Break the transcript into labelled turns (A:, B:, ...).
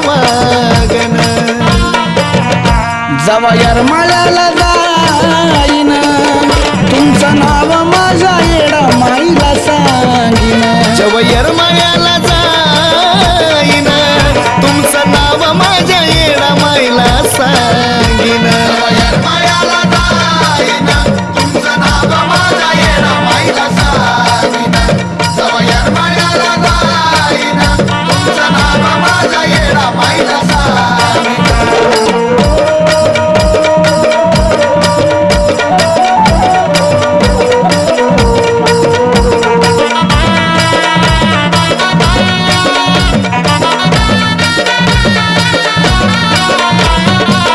A: मागन
B: जवा येरमाळ्याला जाईन तुमचं नाव माझ्या येडा माईला सांगीन
A: जवा येरमाळ्याला जाईन तुमचं